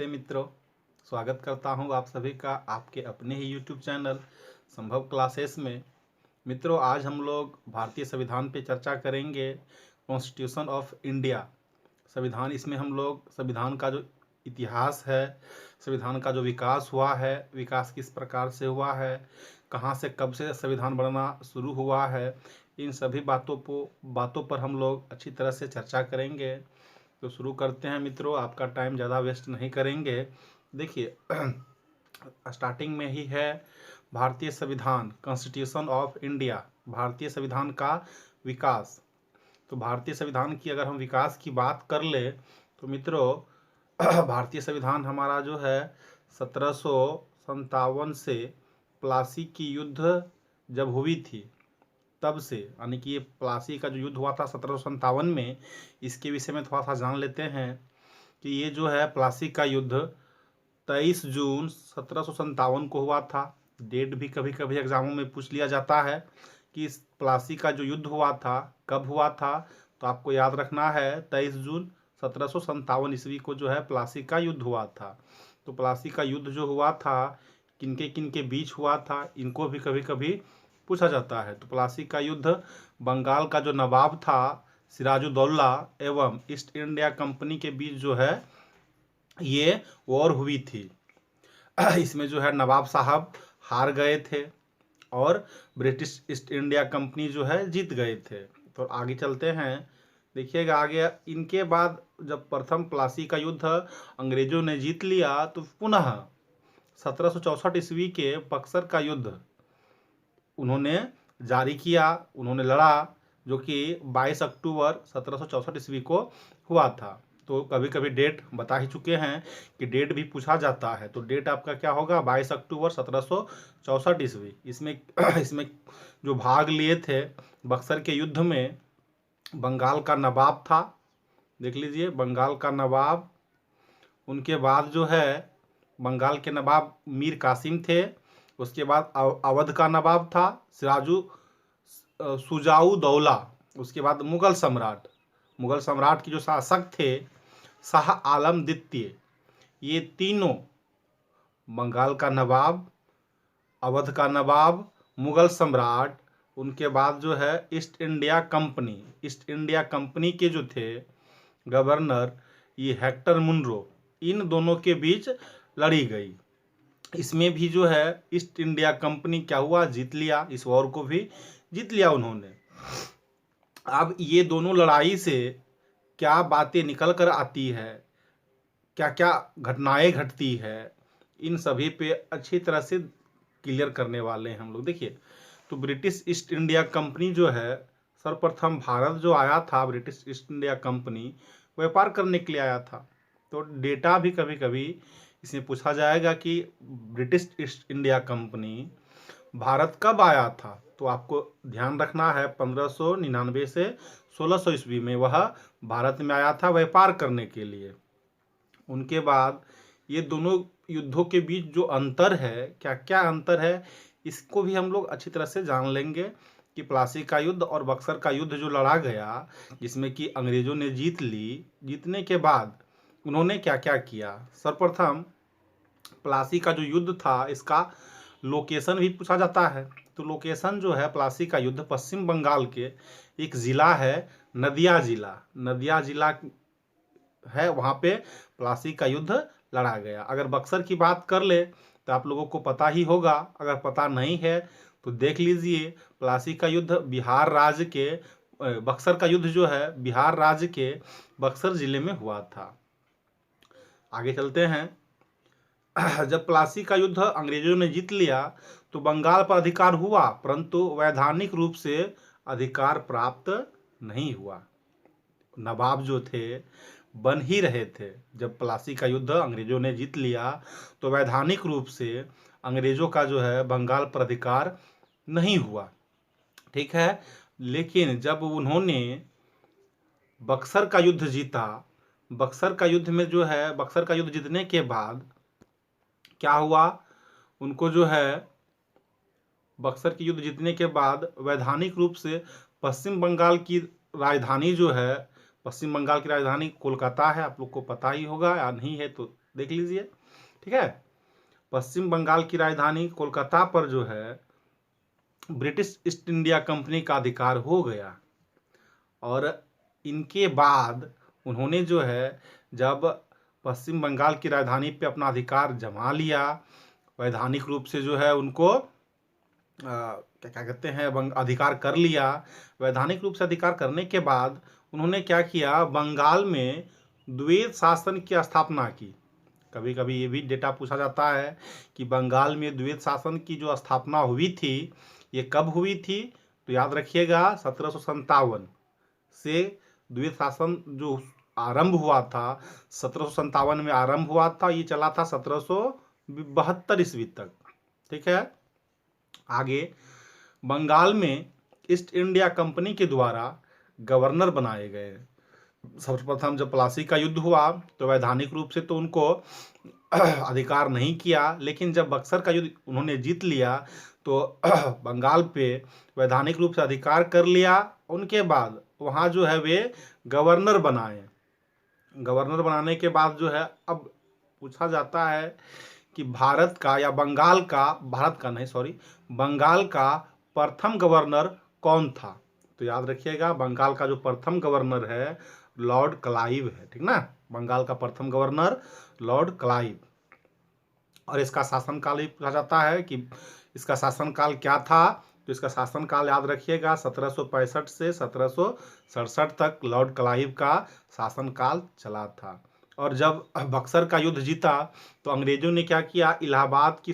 नमस्ते मित्रों, स्वागत करता हूं आप सभी का आपके अपने ही यूट्यूब चैनल संभव क्लासेस में। मित्रों, आज हम लोग भारतीय संविधान पे चर्चा करेंगे। कॉन्स्टिट्यूशन ऑफ इंडिया संविधान, इसमें हम लोग संविधान का जो इतिहास है, संविधान का जो विकास हुआ है, विकास किस प्रकार से हुआ है, कहाँ से कब से संविधान बनना शुरू हुआ है, इन सभी बातों पर हम लोग अच्छी तरह से चर्चा करेंगे। तो शुरू करते हैं मित्रों, आपका टाइम ज़्यादा वेस्ट नहीं करेंगे। देखिए स्टार्टिंग में ही है भारतीय संविधान, कॉन्स्टिट्यूशन ऑफ इंडिया, भारतीय संविधान का विकास। तो भारतीय संविधान की अगर हम विकास की बात कर ले तो मित्रों भारतीय संविधान हमारा जो है 1757 से प्लासी की युद्ध जब हुई थी तब से, यानी कि ये प्लासी का जो युद्ध हुआ था 1757 में, इसके विषय में थोड़ा सा जान लेते हैं कि ये जो है प्लासी का युद्ध 23 जून 1757 को हुआ था। डेट भी कभी कभी एग्जामों में पूछ लिया जाता है कि इस प्लासी का जो युद्ध हुआ था कब हुआ था, तो आपको याद रखना है 23 जून 1757 ईस्वी को जो है प्लासी का युद्ध हुआ था। तो प्लासी का युद्ध जो हुआ था किनके बीच हुआ था, इनको भी कभी कभी पूछा जाता है। तो प्लासी का युद्ध बंगाल का जो नवाब था सिराजुद्दौला एवं ईस्ट इंडिया कंपनी के बीच जो है ये वॉर हुई थी। इसमें जो है नवाब साहब हार गए थे और ब्रिटिश ईस्ट इंडिया कंपनी जो है जीत गए थे। तो आगे चलते हैं, देखिएगा आगे। इनके बाद जब प्रथम प्लासी का युद्ध अंग्रेजों ने जीत लिया तो पुनः 1764 ईस्वी के बक्सर का युद्ध उन्होंने जारी किया, उन्होंने लड़ा, जो कि 22 अक्टूबर 1764 ईस्वी को हुआ था। तो कभी कभी डेट बता ही चुके हैं कि डेट भी पूछा जाता है, तो डेट आपका क्या होगा 22 अक्टूबर 1764 ईस्वी। इसमें इसमें जो भाग लिए थे बक्सर के युद्ध में बंगाल का नवाब था, देख लीजिए बंगाल का नवाब, उनके बाद जो है बंगाल के नवाब मीर कासिम थे, उसके बाद अवध का नवाब था सुजाऊ दौला, उसके बाद मुगल सम्राट के जो शासक थे शाह आलम द्वितीय। ये तीनों बंगाल का नवाब, अवध का नवाब, मुगल सम्राट, उनके बाद जो है ईस्ट इंडिया कंपनी के जो थे गवर्नर ये हेक्टर मुनरो, इन दोनों के बीच लड़ी गई। इसमें भी जो है ईस्ट इंडिया कंपनी क्या हुआ, जीत लिया, इस वॉर को भी जीत लिया उन्होंने। अब ये दोनों लड़ाई से क्या बातें निकल कर आती है, क्या क्या घटनाएं घटती है, इन सभी पे अच्छी तरह से क्लियर करने वाले हैं हम लोग। देखिए, तो ब्रिटिश ईस्ट इंडिया कंपनी जो है सर्वप्रथम भारत जो आया था, ब्रिटिश ईस्ट इंडिया कंपनी व्यापार करने के लिए आया था। तो डेटा भी कभी कभी इसमें पूछा जाएगा कि British east India company Bharat कब आया था, तो आपको ध्यान रखना है 1599 से 1600 ईस्वी में वह भारत में आया था व्यापार करने के लिए। उनके बाद ये दोनों युद्धों के बीच जो अंतर है, क्या क्या अंतर है, इसको भी हम लोग अच्छी तरह से जान लेंगे कि प्लासी का युद्ध और बक्सर का युद्ध जो लड़ा गया, जिसमें कि अंग्रेजों ने जीत ली, जीतने के बाद उन्होंने क्या क्या किया। सर्वप्रथम प्लासी का जो युद्ध था इसका लोकेशन भी पूछा जाता है। तो लोकेशन जो है प्लासी का युद्ध पश्चिम बंगाल के एक ज़िला है नदिया जिला है, वहाँ पे प्लासी का युद्ध लड़ा गया। अगर बक्सर की बात कर ले तो आप लोगों को पता ही होगा, अगर पता नहीं है तो देख लीजिए। प्लासी का युद्ध बिहार राज्य के बक्सर का युद्ध जो है बिहार राज्य के बक्सर जिले में हुआ था। आगे चलते हैं। जब प्लासी का युद्ध अंग्रेजों ने जीत लिया तो बंगाल पर अधिकार हुआ, परंतु वैधानिक रूप से अधिकार प्राप्त नहीं हुआ। नवाब जो थे बन ही रहे थे। जब प्लासी का युद्ध अंग्रेजों ने जीत लिया तो वैधानिक रूप से अंग्रेजों का जो है बंगाल पर अधिकार नहीं हुआ, ठीक है। लेकिन जब उन्होंने बक्सर का युद्ध जीता, बक्सर का युद्ध में जो है बक्सर का युद्ध जीतने के बाद क्या हुआ, उनको जो है बक्सर की युद्ध जीतने के बाद वैधानिक रूप से पश्चिम बंगाल की राजधानी जो है पश्चिम बंगाल की राजधानी कोलकाता है, आप लोग को पता ही होगा, या नहीं है तो देख लीजिए। ठीक है, पश्चिम बंगाल की राजधानी कोलकाता पर जो है ब्रिटिश ईस्ट इंडिया कंपनी का अधिकार हो गया। और इनके बाद उन्होंने जो है जब पश्चिम बंगाल की राजधानी पे अपना अधिकार जमा लिया, वैधानिक रूप से जो है उनको क्या क्या कहते हैं अधिकार कर लिया। वैधानिक रूप से अधिकार करने के बाद उन्होंने क्या किया, बंगाल में द्वैत शासन की स्थापना की। कभी कभी ये भी डेटा पूछा जाता है कि बंगाल में द्वैत शासन की जो स्थापना हुई थी ये कब हुई थी, तो याद रखिएगा 1757 से द्वैत शासन जो आरंभ हुआ था 1757 में आरंभ हुआ था, ये चला था 1772 ईस्वी तक। ठीक है, आगे बंगाल में ईस्ट इंडिया कंपनी के द्वारा गवर्नर बनाए गए। सर्वप्रथम जब प्लासी का युद्ध हुआ तो वैधानिक रूप से तो उनको अधिकार नहीं किया, लेकिन जब बक्सर का युद्ध उन्होंने जीत लिया तो बंगाल पे वैधानिक रूप से अधिकार कर लिया। उनके बाद वहाँ जो है वे गवर्नर बनाए। गवर्नर बनाने के बाद जो है अब पूछा जाता है कि भारत का या बंगाल का, भारत का नहीं सॉरी, बंगाल का प्रथम गवर्नर कौन था। तो याद रखिएगा बंगाल का जो प्रथम गवर्नर है लॉर्ड क्लाइव है। ठीक ना, बंगाल का प्रथम गवर्नर लॉर्ड क्लाइव। और इसका शासनकाल भी पूछा जाता है कि इसका शासनकाल क्या था, तो इसका शासनकाल याद रखिएगा 1765 से 1767 तक लॉर्ड क्लाइव का शासनकाल चला था। और जब बक्सर का युद्ध जीता तो अंग्रेजों ने क्या किया, इलाहाबाद की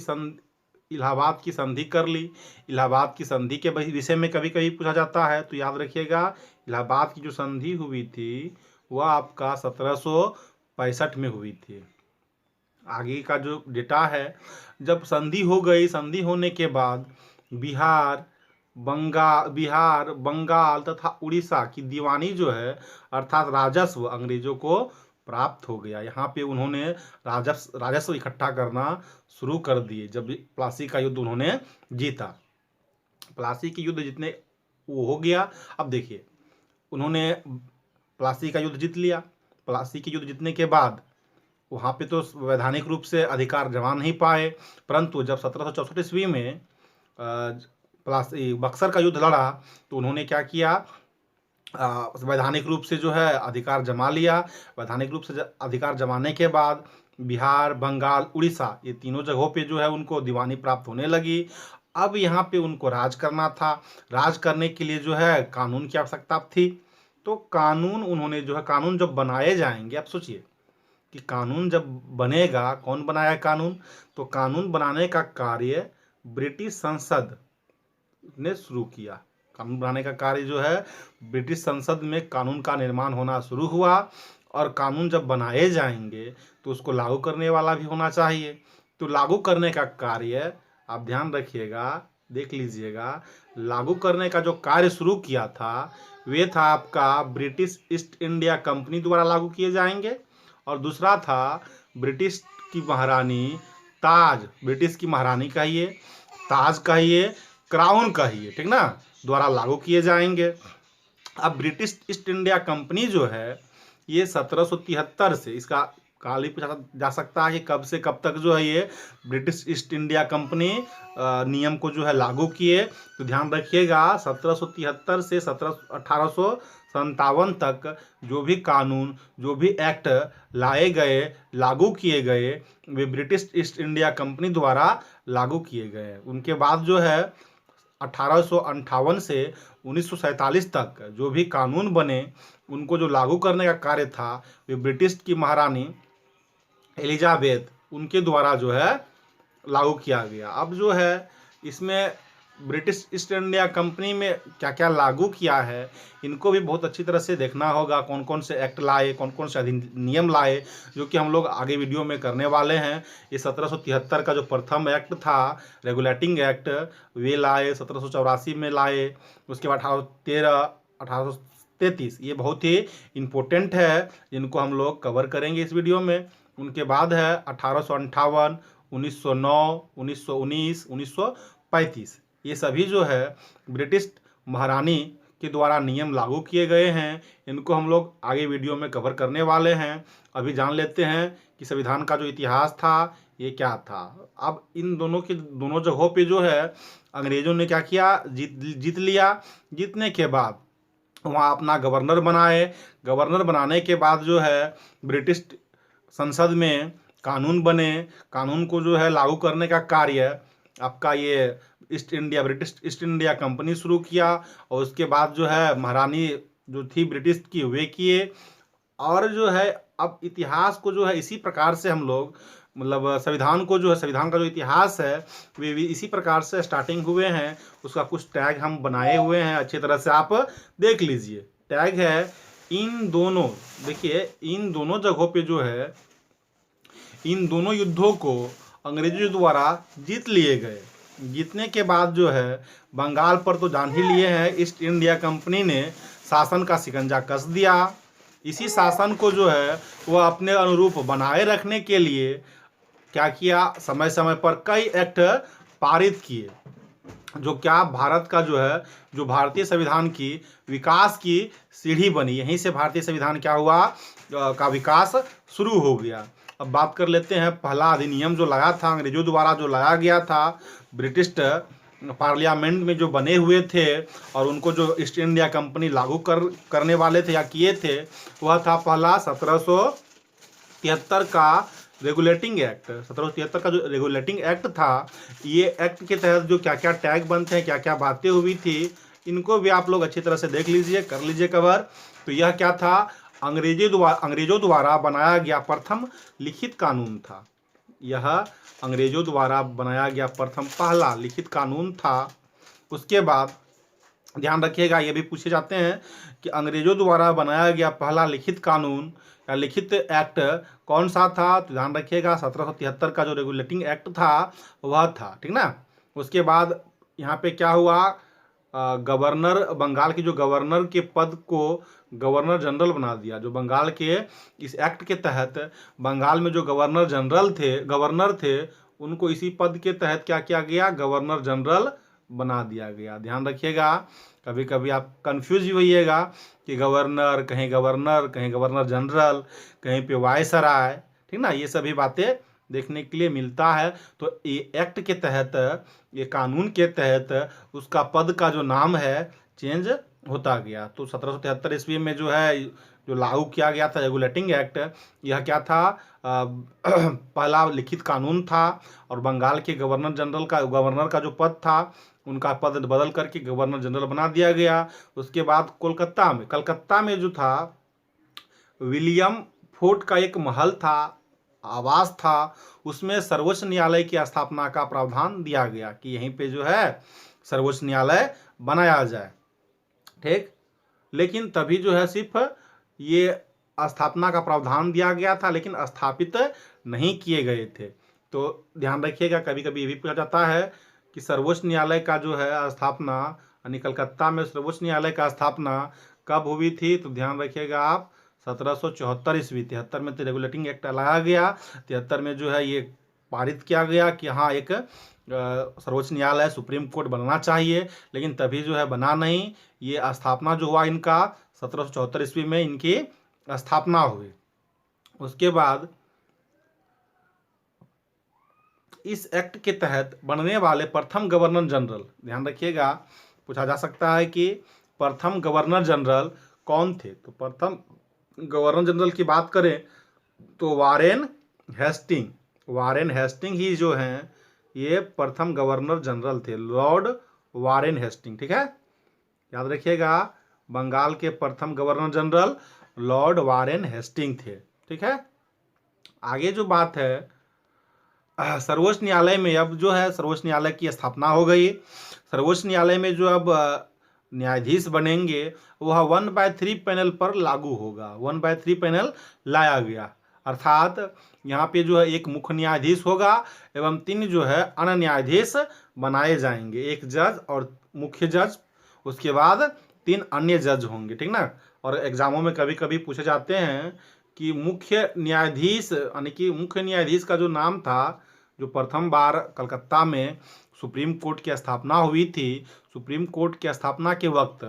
संधि कर ली। इलाहाबाद की संधि के विषय में कभी कभी पूछा जाता है, तो याद रखिएगा इलाहाबाद की जो संधि हुई थी वह आपका 1765 में हुई थी। आगे का जो डेटा है, जब संधि हो गई, संधि होने के बाद बिहार, बंगाल तथा उड़ीसा की दीवानी जो है अर्थात राजस्व अंग्रेजों को प्राप्त हो गया। यहाँ पे उन्होंने राजस्व इकट्ठा करना शुरू कर दिए जब प्लासी का युद्ध उन्होंने जीता। प्लासी के युद्ध जितने वो हो गया, अब देखिए उन्होंने प्लासी का युद्ध जीत लिया। प्लासी के युद्ध जीतने के बाद वहाँ पे तो वैधानिक रूप से अधिकार जमा नहीं पाए, परंतु जब 1764 ईस्वी में बक्सर का युद्ध लड़ा तो उन्होंने क्या किया, वैधानिक रूप से जो है अधिकार जमा लिया। वैधानिक रूप से अधिकार जमाने के बाद बिहार, बंगाल, उड़ीसा ये तीनों जगहों पे जो है उनको दीवानी प्राप्त होने लगी। अब यहाँ पे उनको राज करना था। राज करने के लिए जो है कानून की आवश्यकता थी। तो कानून उन्होंने जो है, कानून जब बनाए जाएंगे, आप सोचिए कि कानून जब बनेगा, कौन बनाया कानून, तो कानून बनाने का कार्य ब्रिटिश संसद ने शुरू किया। कानून बनाने का कार्य जो है ब्रिटिश संसद में कानून का निर्माण होना शुरू हुआ। और कानून जब बनाए जाएंगे तो उसको लागू करने वाला भी होना चाहिए। तो लागू करने का कार्य आप ध्यान रखिएगा, देख लीजिएगा, लागू करने का जो कार्य शुरू किया था वे था आपका ब्रिटिश ईस्ट इंडिया कंपनी द्वारा लागू किए जाएंगे। और दूसरा था ब्रिटिश की महारानी ताज, ब्रिटिश की महारानी कहिए, ताज कहिए, क्राउन कहिए, ठीक ना, द्वारा लागू किए जाएंगे। अब ब्रिटिश ईस्ट इंडिया कंपनी जो है ये 1773 से, इसका काल ही पूछा जा सकता है कि कब से कब तक जो है ये ब्रिटिश ईस्ट इंडिया कंपनी नियम को जो है लागू किए। तो ध्यान रखिएगा 1773 से 1857 तक जो भी कानून, जो भी एक्ट लाए गए, लागू किए गए, वे ब्रिटिश ईस्ट इंडिया कंपनी द्वारा लागू किए गए। उनके बाद जो है 1858 से 1947 तक जो भी कानून बने उनको जो लागू करने का कार्य था वे ब्रिटिश की महारानी एलिजाबेथ उनके द्वारा जो है लागू किया गया। अब जो है इसमें ब्रिटिश ईस्ट इंडिया कंपनी में क्या क्या लागू किया है इनको भी बहुत अच्छी तरह से देखना होगा, कौन कौन से एक्ट लाए, कौन कौन से अधिनियम लाए, जो कि हम लोग आगे वीडियो में करने वाले हैं। ये 1773 का जो प्रथम एक्ट था रेगुलेटिंग एक्ट वे लाए, 1784 में लाए, उसके बाद 1833 ये बहुत ही इम्पोर्टेंट है, जिनको हम लोग कवर करेंगे इस वीडियो में। उनके बाद है 1858, 1909, 1919, 1935, ये सभी जो है ब्रिटिश महारानी के द्वारा नियम लागू किए गए हैं, इनको हम लोग आगे वीडियो में कवर करने वाले हैं। अभी जान लेते हैं कि संविधान का जो इतिहास था ये क्या था। अब इन दोनों जगहों पे जो है अंग्रेजों ने क्या किया, जीत लिया। जीतने के बाद वहाँ अपना गवर्नर बनाए। गवर्नर बनाने के बाद जो है ब्रिटिश संसद में कानून बने। कानून को जो है लागू करने का कार्य आपका ये ब्रिटिश ईस्ट इंडिया कंपनी शुरू किया। और उसके बाद जो है महारानी जो थी ब्रिटिश की वे किए। और जो है अब इतिहास को जो है इसी प्रकार से हम लोग मतलब संविधान को जो है संविधान का जो इतिहास है वे भी इसी प्रकार से स्टार्टिंग हुए हैं। उसका कुछ टैग हम बनाए हुए हैं, अच्छी तरह से आप देख लीजिए। टैग है इन दोनों, देखिए इन दोनों जगहों पे जो है इन दोनों युद्धों को अंग्रेजों द्वारा जीत लिए गए। जीतने के बाद जो है बंगाल पर तो जान ही लिए हैं, ईस्ट इंडिया कंपनी ने शासन का शिकंजा कस दिया। इसी शासन को जो है वह अपने अनुरूप बनाए रखने के लिए क्या किया, समय समय पर कई एक्ट पारित किए, जो क्या भारत का जो है जो भारतीय संविधान की विकास की सीढ़ी बनी। यहीं से भारतीय संविधान क्या हुआ का विकास शुरू हो गया। अब बात कर लेते हैं पहला अधिनियम जो लाया था अंग्रेजों द्वारा, जो लाया गया था ब्रिटिश पार्लियामेंट में जो बने हुए थे और उनको जो ईस्ट इंडिया कंपनी लागू करने वाले थे या किए थे, वह था पहला 1773 का रेगुलेटिंग एक्ट। 1773 का जो रेगुलेटिंग एक्ट था, ये एक्ट के तहत जो क्या क्या टैग बनते हैं, क्या क्या बातें हुई थी, इनको भी आप लोग अच्छी तरह से देख लीजिए, कर लीजिए कवर। तो यह क्या था, अंग्रेजों द्वारा बनाया गया प्रथम लिखित कानून था। यह अंग्रेजों द्वारा बनाया गया प्रथम पहला लिखित कानून था। उसके बाद ध्यान रखिएगा, ये भी पूछे जाते हैं कि अंग्रेजों द्वारा बनाया गया पहला लिखित कानून या लिखित एक्ट कौन सा था। तो ध्यान रखिएगा 1773 का जो रेगुलेटिंग एक्ट था वह था, ठीक ना। उसके बाद यहाँ पे क्या हुआ, गवर्नर, बंगाल के जो गवर्नर के पद को गवर्नर जनरल बना दिया। जो बंगाल के इस एक्ट के तहत बंगाल में जो गवर्नर थे उनको इसी पद के तहत क्या किया गया, गवर्नर जनरल बना दिया गया। ध्यान रखिएगा, कभी कभी आप कंफ्यूज भी होइएगा कि गवर्नर कहीं गवर्नर जनरल, कहीं पे वायसराय, ठीक ना। ये सभी बातें देखने के लिए मिलता है। तो ये एक्ट के तहत, ये कानून के तहत उसका पद का जो नाम है चेंज होता गया। तो 1773 ईस्वी में जो है जो लागू किया गया था रेगुलेटिंग एक्ट, यह क्या था, पहला लिखित कानून था। और बंगाल के गवर्नर का जो पद था उनका पद बदल करके गवर्नर जनरल बना दिया गया। उसके बाद कलकत्ता में जो था विलियम फोर्ट का एक महल था, आवास था, उसमें सर्वोच्च न्यायालय की स्थापना का प्रावधान दिया गया कि यहीं पे जो है सर्वोच्च न्यायालय बनाया जाए, ठीक। लेकिन तभी जो है सिर्फ ये स्थापना का प्रावधान दिया गया था, लेकिन स्थापित नहीं किए गए थे। तो ध्यान रखिएगा, कभी कभी ये भी पूछा जाता है कि सर्वोच्च न्यायालय का जो है स्थापना, यानी कलकत्ता में सर्वोच्च न्यायालय का स्थापना कब हुई थी। तो ध्यान रखिएगा आप 1774 ईस्वी, 73 में तो रेगुलेटिंग एक्ट लाया गया, 73 में जो है ये पारित किया गया कि हाँ एक सर्वोच्च न्यायालय सुप्रीम कोर्ट बनना चाहिए। लेकिन तभी जो है बना नहीं। ये स्थापना जो हुआ इनका 1774 ईस्वी में इनकी स्थापना हुई। उसके बाद इस एक्ट के तहत बनने वाले प्रथम गवर्नर जनरल, ध्यान रखिएगा, पूछा जा सकता है कि प्रथम गवर्नर जनरल कौन थे। तो प्रथम गवर्नर जनरल की बात करें तो वारेन हेस्टिंग ही जो हैं ये प्रथम गवर्नर जनरल थे, लॉर्ड वारेन हेस्टिंग, ठीक है। याद रखिएगा, बंगाल के प्रथम governor general lord Warren Hastings थे, ठीक है। आगे जो बात है सर्वोच्च न्यायालय में, अब जो है सर्वोच्च न्यायालय की स्थापना हो गई। सर्वोच्च न्यायालय में जो अब न्यायाधीश बनेंगे वह 1/3 पैनल पर लागू होगा। 1/3 पैनल लाया गया, अर्थात यहाँ पे जो है एक मुख्य न्यायाधीश होगा एवं 3 जो है अन्य न्यायाधीश बनाए जाएंगे, एक जज और मुख्य जज, उसके बाद 3 अन्य जज होंगे, ठीक ना। और एग्जामों में कभी कभी पूछे जाते हैं कि मुख्य न्यायाधीश, यानी कि मुख्य न्यायाधीश का जो नाम था, जो प्रथम बार कलकत्ता में सुप्रीम कोर्ट की स्थापना हुई थी, सुप्रीम कोर्ट की स्थापना के वक्त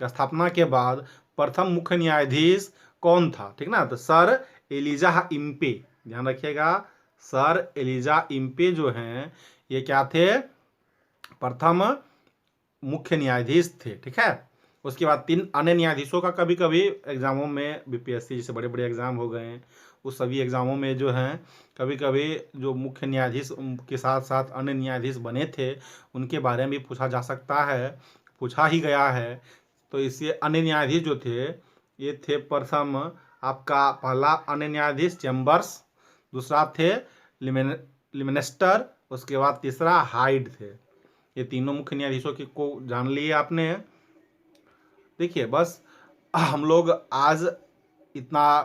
स्थापना के बाद प्रथम मुख्य न्यायाधीश कौन था, ठीक ना। तो सर एलिजा इम्पे, ध्यान रखिएगा, सर एलिजा इम्पे जो हैं ये क्या थे, प्रथम मुख्य न्यायाधीश थे, ठीक है। उसके बाद 3 अन्य न्यायाधीशों का कभी कभी एग्जामों में, बीपीएससी जैसे बड़े बड़े एग्जाम हो गए हैं, उस सभी एग्जामों में जो हैं कभी कभी जो मुख्य न्यायाधीश के साथ साथ अन्य न्यायाधीश बने थे उनके बारे में भी पूछा जा सकता है, पूछा ही गया है। तो इससे अन्य न्यायाधीश जो थे ये थे, प्रथम आपका पहला अन्य न्यायाधीश चैम्बर्स, दूसरा थे लिमेनेस्टर, उसके बाद तीसरा हाइड थे। ये तीनों मुख्य न्यायाधीशों की को जान लिए आपने। देखिए बस हम लोग आज इतना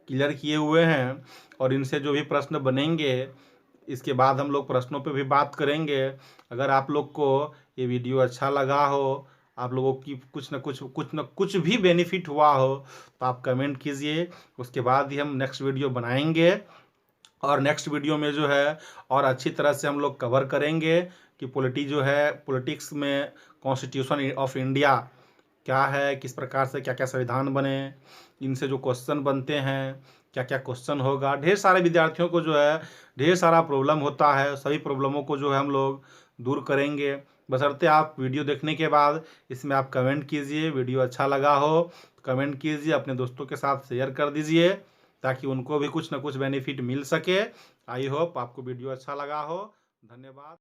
क्लियर किए हुए हैं और इनसे जो भी प्रश्न बनेंगे इसके बाद हम लोग प्रश्नों पे भी बात करेंगे। अगर आप लोग को ये वीडियो अच्छा लगा हो, आप लोगों की कुछ न कुछ भी बेनिफिट हुआ हो तो आप कमेंट कीजिए, उसके बाद ही हम नेक्स्ट वीडियो बनाएंगे। और नेक्स्ट वीडियो में जो है और अच्छी तरह से हम लोग कवर करेंगे कि पॉलिटिक्स में कॉन्स्टिट्यूशन ऑफ इंडिया क्या है, किस प्रकार से क्या क्या संविधान बने, इनसे जो क्वेश्चन बनते हैं क्या क्या क्वेश्चन होगा। ढेर सारे विद्यार्थियों को जो है ढेर सारा प्रॉब्लम होता है, सभी प्रॉब्लमों को जो है हम लोग दूर करेंगे। बशर्ते आप वीडियो देखने के बाद इसमें आप कमेंट कीजिए, वीडियो अच्छा लगा हो कमेंट कीजिए, अपने दोस्तों के साथ शेयर कर दीजिए ताकि उनको भी कुछ ना कुछ बेनिफिट मिल सके। आई होप आपको वीडियो अच्छा लगा हो। धन्यवाद।